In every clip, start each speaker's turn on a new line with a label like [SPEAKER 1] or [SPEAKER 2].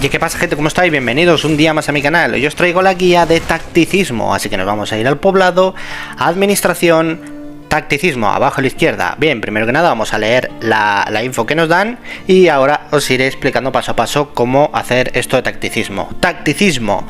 [SPEAKER 1] ¿Y qué pasa, gente? ¿Cómo estáis? Bienvenidos un día más a mi canal. Hoy os traigo la guía de tacticismo, así que nos vamos a ir al poblado, administración, tacticismo, abajo a la izquierda. Bien, primero que nada vamos a leer la info que nos dan y ahora os iré explicando paso a paso cómo hacer esto de tacticismo. Tacticismo.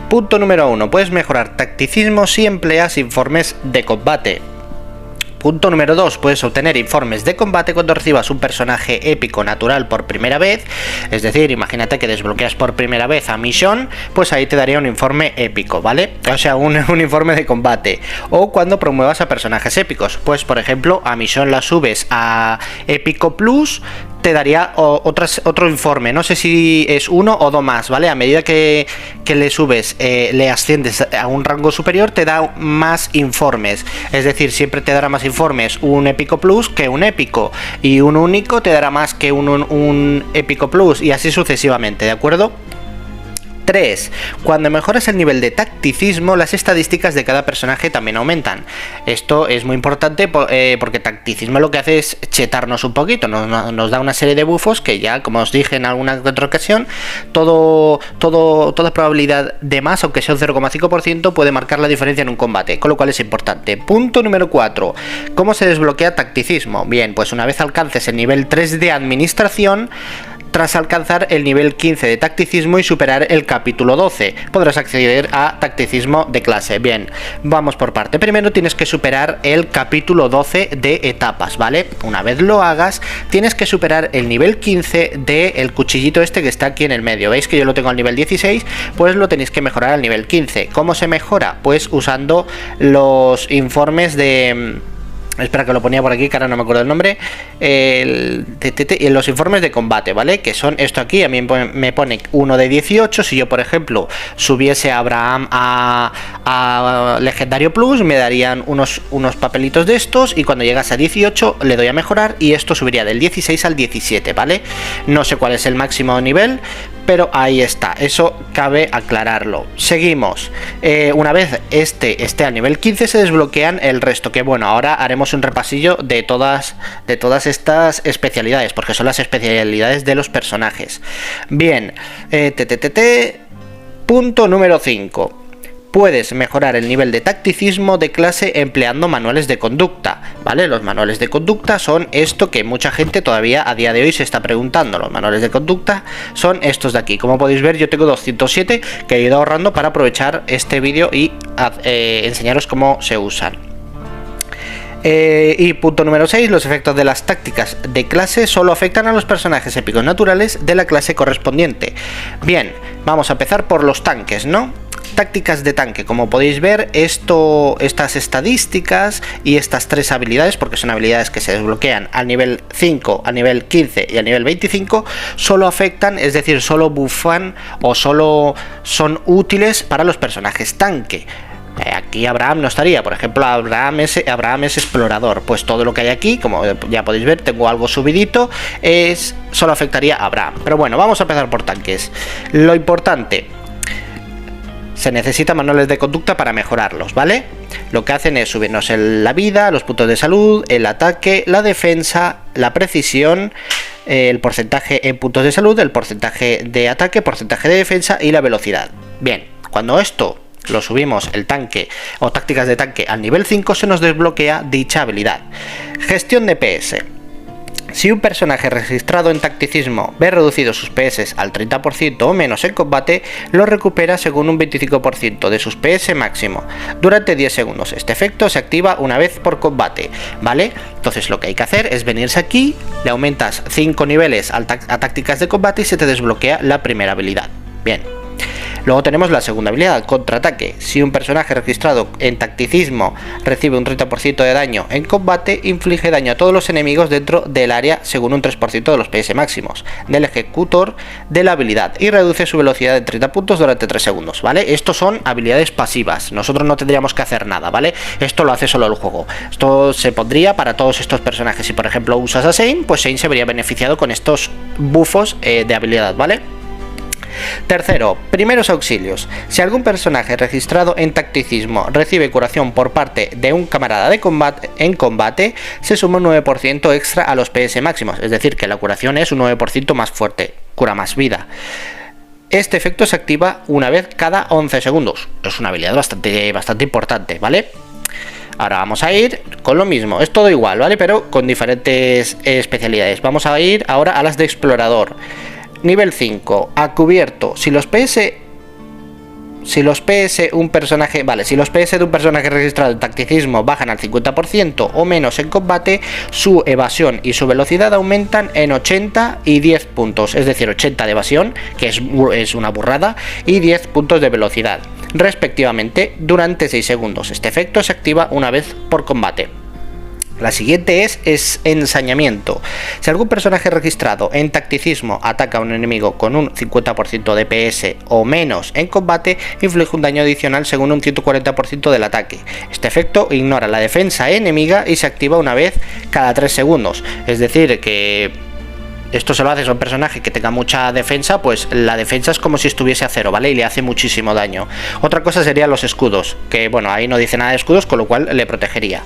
[SPEAKER 1] Punto número 1. Puedes mejorar tacticismo si empleas informes de combate. Punto número 2. Puedes obtener informes de combate cuando recibas un personaje épico natural por primera vez. Es decir, imagínate que desbloqueas por primera vez a Michonne, pues ahí te daría un informe épico, ¿vale? O sea, un informe de combate. O cuando promuevas a personajes épicos. Pues, por ejemplo, a Michonne la subes a Épico Plus, te daría otro informe. No sé si es uno o dos más, ¿vale? A medida que le subes, le asciendes a un rango superior, te da más informes. Es decir, siempre te dará más informes un Épico Plus que un épico. Y un único te dará más que un Épico Plus. Y así sucesivamente, ¿de acuerdo? 3. Cuando mejoras el nivel de tacticismo, las estadísticas de cada personaje también aumentan. Esto es muy importante porque tacticismo lo que hace es chetarnos un poquito, nos da una serie de buffos que ya, como os dije en alguna otra ocasión, toda probabilidad de más, aunque sea un 0,5%, puede marcar la diferencia en un combate, con lo cual es importante. Punto número 4. ¿Cómo se desbloquea tacticismo? Bien, pues una vez alcances el nivel 3 de administración, tras alcanzar el nivel 15 de tacticismo y superar el capítulo 12, podrás acceder a tacticismo de clase. Bien, vamos por parte. Primero tienes que superar el capítulo 12 de etapas, ¿vale? Una vez lo hagas, tienes que superar el nivel 15 del cuchillito este que está aquí en el medio. ¿Veis que yo lo tengo al nivel 16? Pues lo tenéis que mejorar al nivel 15. ¿Cómo se mejora? Pues usando los informes de... Espera, que lo ponía por aquí, que ahora no me acuerdo el nombre. Los informes de combate, ¿vale? Que son esto aquí. A mí me pone 1 de 18. Si yo, por ejemplo, subiese a Abraham a Legendario Plus, me darían unos papelitos de estos. Y cuando llegas a 18, le doy a mejorar. Y esto subiría del 16 al 17, ¿vale? No sé cuál es el máximo nivel, pero ahí está. Eso cabe aclararlo. Seguimos. Una vez esté al nivel 15, se desbloquean el resto. Que bueno, ahora haremos un repasillo de todas estas especialidades, porque son las especialidades de los personajes. Bien, punto número 5. Puedes mejorar el nivel de tacticismo de clase empleando manuales de conducta, ¿vale? Los manuales de conducta son esto que mucha gente todavía a día de hoy se está preguntando. Los manuales de conducta son estos de aquí. Como podéis ver, yo tengo 207 que he ido ahorrando para aprovechar este vídeo y enseñaros cómo se usan. Y punto número 6, los efectos de las tácticas de clase solo afectan a los personajes épicos naturales de la clase correspondiente. Bien, vamos a empezar por los tanques, ¿no? Tácticas de tanque. Como podéis ver, estas estadísticas y estas tres habilidades, porque son habilidades que se desbloquean al nivel 5, al nivel 15 y al nivel 25, solo afectan, es decir, solo buffan o solo son útiles para los personajes tanque. Aquí Abraham no estaría, por ejemplo, Abraham es explorador. Pues todo lo que hay aquí, como ya podéis ver, tengo algo subidito, solo afectaría a Abraham. Pero bueno, vamos a empezar por tanques. Lo importante, se necesitan manuales de conducta para mejorarlos, ¿vale? Lo que hacen es subirnos la vida, los puntos de salud, el ataque, la defensa, la precisión, el porcentaje en puntos de salud, el porcentaje de ataque, porcentaje de defensa y la velocidad. Bien, cuando esto lo subimos, el tanque o tácticas de tanque, al nivel 5, se nos desbloquea dicha habilidad. Gestión de PS. Si un personaje registrado en tacticismo ve reducidos sus PS al 30% o menos en combate, lo recupera según un 25% de sus PS máximo durante 10 segundos. Este efecto se activa una vez por combate, ¿vale? Entonces lo que hay que hacer es venirse aquí, le aumentas 5 niveles a tácticas de combate y se te desbloquea la primera habilidad. Bien. Luego tenemos la segunda habilidad, contraataque. Si un personaje registrado en tacticismo recibe un 30% de daño en combate, inflige daño a todos los enemigos dentro del área según un 3% de los PS máximos del ejecutor de la habilidad y reduce su velocidad en 30 puntos durante 3 segundos, ¿vale? Estos son habilidades pasivas, nosotros no tendríamos que hacer nada, ¿vale? Esto lo hace solo el juego. Esto se pondría para todos estos personajes. Si por ejemplo usas a Shane, pues Shane se vería beneficiado con estos buffos de habilidad, ¿vale? Tercero, primeros auxilios. Si algún personaje registrado en tacticismo recibe curación por parte de un camarada de combate, en combate, se suma un 9% extra a los PS máximos, es decir, que la curación es un 9% más fuerte, cura más vida. Este efecto se activa una vez cada 11 segundos. Es una habilidad bastante importante, ¿vale? Ahora vamos a ir con lo mismo, es todo igual, ¿vale? Pero con diferentes especialidades. Vamos a ir ahora a las de explorador. Nivel 5, a cubierto. Si los PS de un personaje registrado en tacticismo bajan al 50% o menos en combate, su evasión y su velocidad aumentan en 80 y 10 puntos. Es decir, 80 de evasión, que es una burrada, y 10 puntos de velocidad, respectivamente, durante 6 segundos. Este efecto se activa una vez por combate. La siguiente es ensañamiento. Si algún personaje registrado en tacticismo ataca a un enemigo con un 50% de PS o menos en combate, inflige un daño adicional según un 140% del ataque. Este efecto ignora la defensa enemiga y se activa una vez cada 3 segundos. Es decir, que esto se lo haces a un personaje que tenga mucha defensa, pues la defensa es como si estuviese a 0, ¿vale? Y le hace muchísimo daño. Otra cosa serían los escudos, que bueno, ahí no dice nada de escudos, con lo cual le protegería.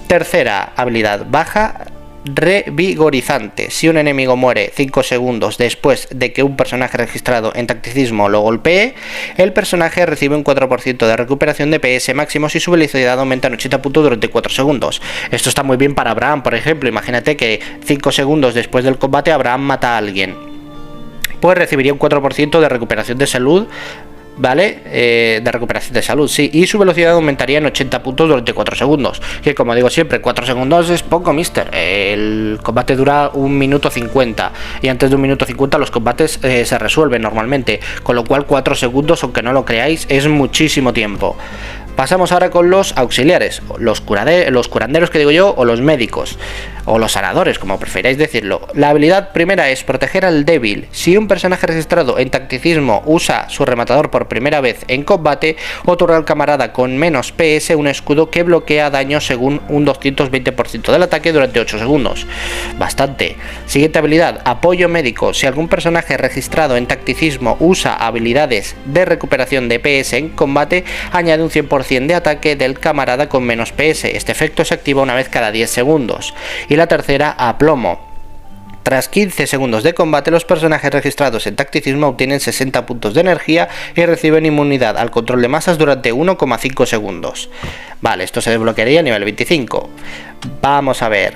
[SPEAKER 1] Tercera habilidad, baja revigorizante. Si un enemigo muere 5 segundos después de que un personaje registrado en tacticismo lo golpee, el personaje recibe un 4% de recuperación de PS máximos y su velocidad aumenta en 80 puntos durante 4 segundos. Esto está muy bien para Abraham, por ejemplo. Imagínate que 5 segundos después del combate Abraham mata a alguien, pues recibiría un 4% de recuperación de salud, ¿vale? De recuperación de salud, sí, y su velocidad aumentaría en 80 puntos durante 4 segundos, que como digo siempre, 4 segundos es poco, mister. El combate dura 1 minuto 50 y antes de 1 minuto 50 los combates se resuelven normalmente, con lo cual 4 segundos, aunque no lo creáis, es muchísimo tiempo. Pasamos ahora con los auxiliares, los curanderos que digo yo, o los médicos, o los sanadores, como preferáis decirlo. La habilidad primera es proteger al débil. Si un personaje registrado en tacticismo usa su rematador por primera vez en combate, otorga al camarada con menos PS un escudo que bloquea daño según un 220% del ataque durante 8 segundos. Bastante. Siguiente habilidad, apoyo médico. Si algún personaje registrado en tacticismo usa habilidades de recuperación de PS en combate, añade un 100% de ataque del camarada con menos PS. Este efecto se activa una vez cada 10 segundos. Y la tercera, aplomo. Tras 15 segundos de combate, los personajes registrados en tacticismo obtienen 60 puntos de energía y reciben inmunidad al control de masas durante 1,5 segundos. Vale, esto se desbloquearía a nivel 25. Vamos a ver.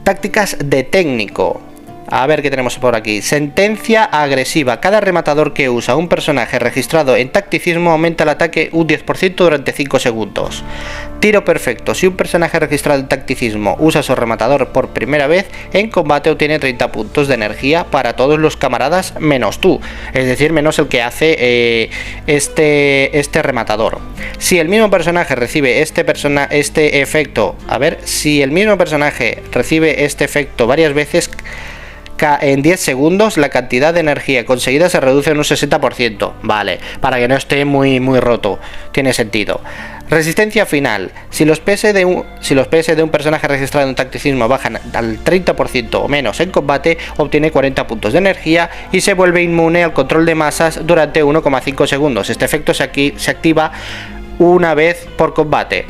[SPEAKER 1] Tácticas de técnico. A ver qué tenemos por aquí. Sentencia agresiva. Cada rematador que usa un personaje registrado en tacticismo aumenta el ataque un 10% durante 5 segundos. Tiro perfecto. Si un personaje registrado en tacticismo usa su rematador por primera vez en combate, obtiene 30 puntos de energía para todos los camaradas menos tú. Es decir, menos el que hace este rematador. Si el mismo personaje recibe este efecto, si el mismo personaje recibe este efecto varias veces, en 10 segundos la cantidad de energía conseguida se reduce en un 60%. Vale, para que no esté muy roto. Tiene sentido. Resistencia final. Si los PS de un personaje registrado en tacticismo bajan al 30% o menos en combate, obtiene 40 puntos de energía y se vuelve inmune al control de masas durante 1,5 segundos. Este efecto se activa una vez por combate.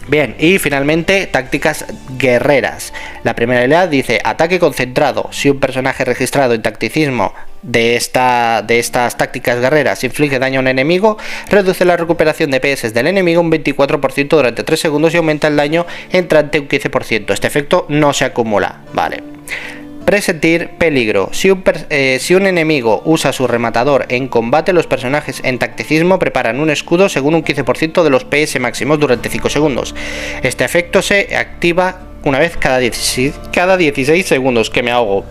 [SPEAKER 1] Bien, y finalmente tácticas guerreras. La primera habilidad dice ataque concentrado. Si un personaje registrado en tacticismo de estas tácticas guerreras inflige daño a un enemigo, reduce la recuperación de PS del enemigo un 24% durante 3 segundos y aumenta el daño entrante un 15%. Este efecto no se acumula, vale. Presentir peligro. Si un enemigo usa su rematador en combate, los personajes en tacticismo preparan un escudo según un 15% de los PS máximos durante 5 segundos. Este efecto se activa una vez cada 16 segundos, que me ahogo.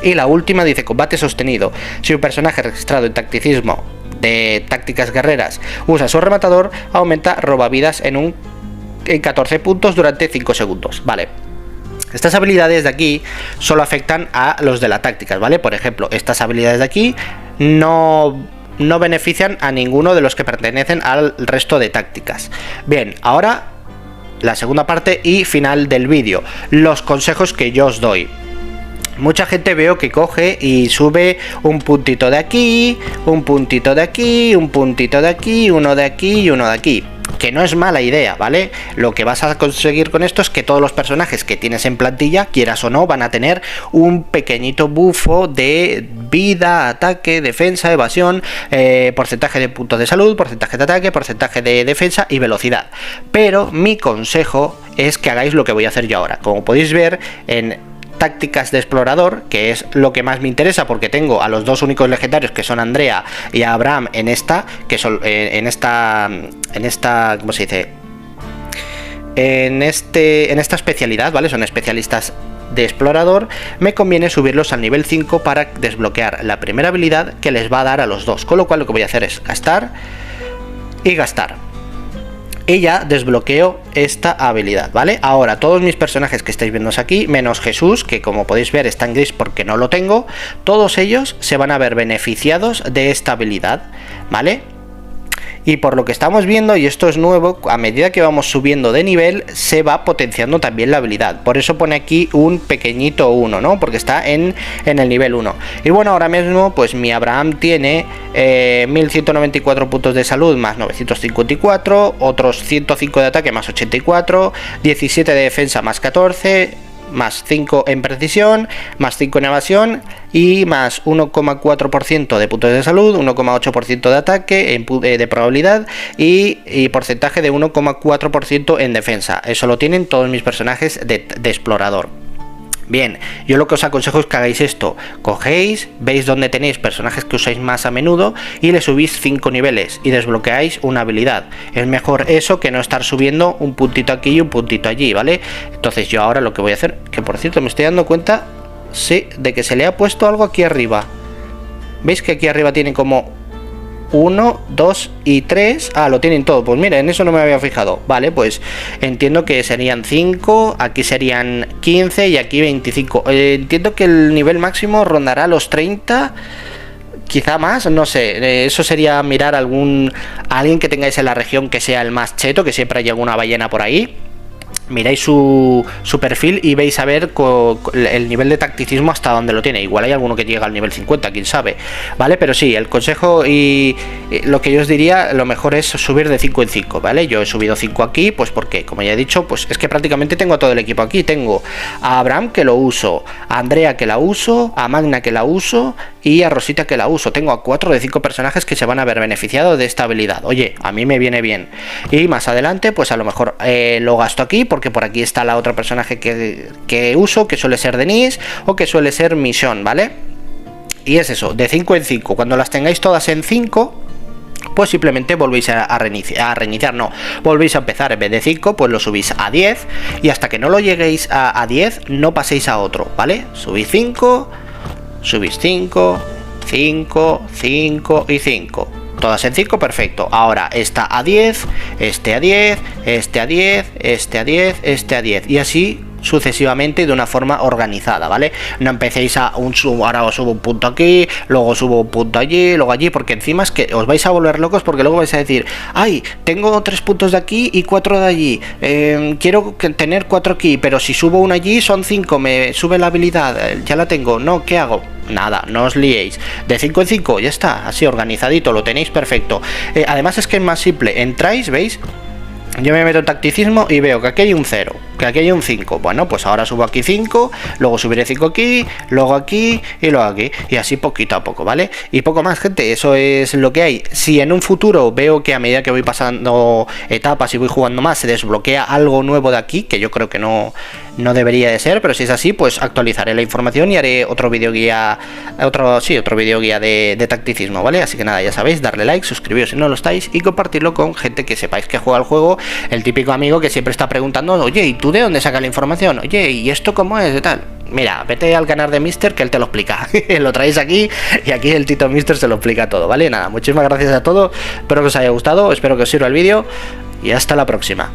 [SPEAKER 1] Y la última dice combate sostenido. Si un personaje registrado en tacticismo de tácticas guerreras usa su rematador, aumenta robavidas en 14 puntos durante 5 segundos. Vale. Estas habilidades de aquí solo afectan a los de las tácticas, ¿vale? Por ejemplo, estas habilidades de aquí no benefician a ninguno de los que pertenecen al resto de tácticas. Bien, ahora la segunda parte y final del vídeo, los consejos que yo os doy. Mucha gente veo que coge y sube un puntito de aquí, un puntito de aquí, un puntito de aquí, uno de aquí y uno de aquí. que no es mala idea, ¿vale? Lo que vas a conseguir con esto es que todos los personajes que tienes en plantilla, quieras o no, van a tener un pequeñito bufo de vida, ataque, defensa, evasión, porcentaje de puntos de salud, porcentaje de ataque, porcentaje de defensa y velocidad. Pero mi consejo es que hagáis lo que voy a hacer yo ahora. Como podéis ver en tácticas de explorador, que es lo que más me interesa porque tengo a los dos únicos legendarios que son Andrea y Abraham en esta, que son en esta, ¿cómo se dice? En esta especialidad, ¿vale? Son especialistas de explorador. Me conviene subirlos al nivel 5 para desbloquear la primera habilidad que les va a dar a los dos, con lo cual lo que voy a hacer es gastar y gastar. Y ya desbloqueo esta habilidad, ¿vale? Ahora, todos mis personajes que estáis viendo aquí, menos Jesús, que como podéis ver está en gris porque no lo tengo, todos ellos se van a ver beneficiados de esta habilidad, ¿vale? Y por lo que estamos viendo, y esto es nuevo, a medida que vamos subiendo de nivel, se va potenciando también la habilidad. Por eso pone aquí un pequeñito 1, ¿no? Porque está en el nivel 1. Y bueno, ahora mismo, pues mi Abraham tiene 1194 puntos de salud más 954, otros 105 de ataque más 84, 17 de defensa más 14... más 5 en precisión, más 5 en evasión y más 1,4% de puntos de salud, 1,8% de ataque, de probabilidad y porcentaje de 1,4% en defensa. Eso lo tienen todos mis personajes de explorador. Bien, yo lo que os aconsejo es que hagáis esto, cogéis, veis dónde tenéis personajes que usáis más a menudo y le subís 5 niveles y desbloqueáis una habilidad. Es mejor eso que no estar subiendo un puntito aquí y un puntito allí, ¿vale? Entonces yo ahora lo que voy a hacer, que por cierto me estoy dando cuenta, sí, de que se le ha puesto algo aquí arriba. ¿Veis que aquí arriba tiene como 1, 2 y 3? Ah, lo tienen todo. Pues mira, en eso no me había fijado. Vale, pues entiendo que serían 5, aquí serían 15 y aquí 25. Entiendo que el nivel máximo rondará los 30, quizá más, no sé. Eso sería mirar a alguien que tengáis en la región que sea el más cheto, que siempre hay alguna ballena por ahí. Miráis su perfil y veis a ver el nivel de tacticismo hasta donde lo tiene. Igual hay alguno que llega al nivel 50, quién sabe, ¿vale? Pero sí, el consejo y lo que yo os diría, lo mejor es subir de 5 en 5, ¿vale? Yo he subido 5 aquí, pues porque, como ya he dicho, pues es que prácticamente tengo a todo el equipo aquí. Tengo a Abraham, que lo uso, a Andrea, que la uso, a Magna, que la uso, y a Rosita, que la uso. Tengo a 4 de 5 personajes que se van a ver beneficiados de esta habilidad. Oye, a mí me viene bien. Y más adelante, pues a lo mejor lo gasto aquí, porque por aquí está la otra personaje que uso, que suele ser Denise o que suele ser Mission, ¿vale? Y es eso, de 5 en 5. Cuando las tengáis todas en 5, pues simplemente volvéis a reiniciar, no, volvéis a empezar. En vez de 5, pues lo subís a 10 y hasta que no lo lleguéis a 10, no paséis a otro, ¿vale? Subís 5, subís 5, 5, 5 y 5. Todas en 5, perfecto. Ahora esta a 10, este a 10, este a 10, este a 10, este a 10. Y así sucesivamente de una forma organizada, ¿vale? No empecéis ahora os subo un punto aquí, luego subo un punto allí, luego allí, porque encima es que os vais a volver locos, porque luego vais a decir, ay, tengo 3 puntos de aquí y 4 de allí, quiero tener 4 aquí, pero si subo uno allí son 5, me sube la habilidad, ya la tengo, no, ¿qué hago? Nada, no os liéis, de 5 en 5, ya está, así organizadito, lo tenéis perfecto. Además es que es más simple, entráis, ¿veis? Yo me meto en tacticismo y veo que aquí hay un 0, que aquí hay un 5. Bueno, pues ahora subo aquí 5, luego subiré 5 aquí, luego aquí y luego aquí. Y así poquito a poco, ¿vale? Y poco más, gente, eso es lo que hay. Si en un futuro veo que a medida que voy pasando etapas y voy jugando más, se desbloquea algo nuevo de aquí, que yo creo que no debería de ser, pero si es así, pues actualizaré la información y haré otro video guía, otro video guía de tacticismo, ¿vale? Así que nada, ya sabéis, darle like, suscribiros si no lo estáis y compartirlo con gente que sepáis que juega el juego. El típico amigo que siempre está preguntando, oye, ¿y tú de dónde sacas la información? Oye, ¿y esto cómo es? ¿De tal? Mira, vete al canal de Mister que él te lo explica. Lo traéis aquí y aquí el Tito Mister se lo explica todo, ¿vale? Nada, muchísimas gracias a todos. Espero que os haya gustado, espero que os sirva el vídeo y hasta la próxima.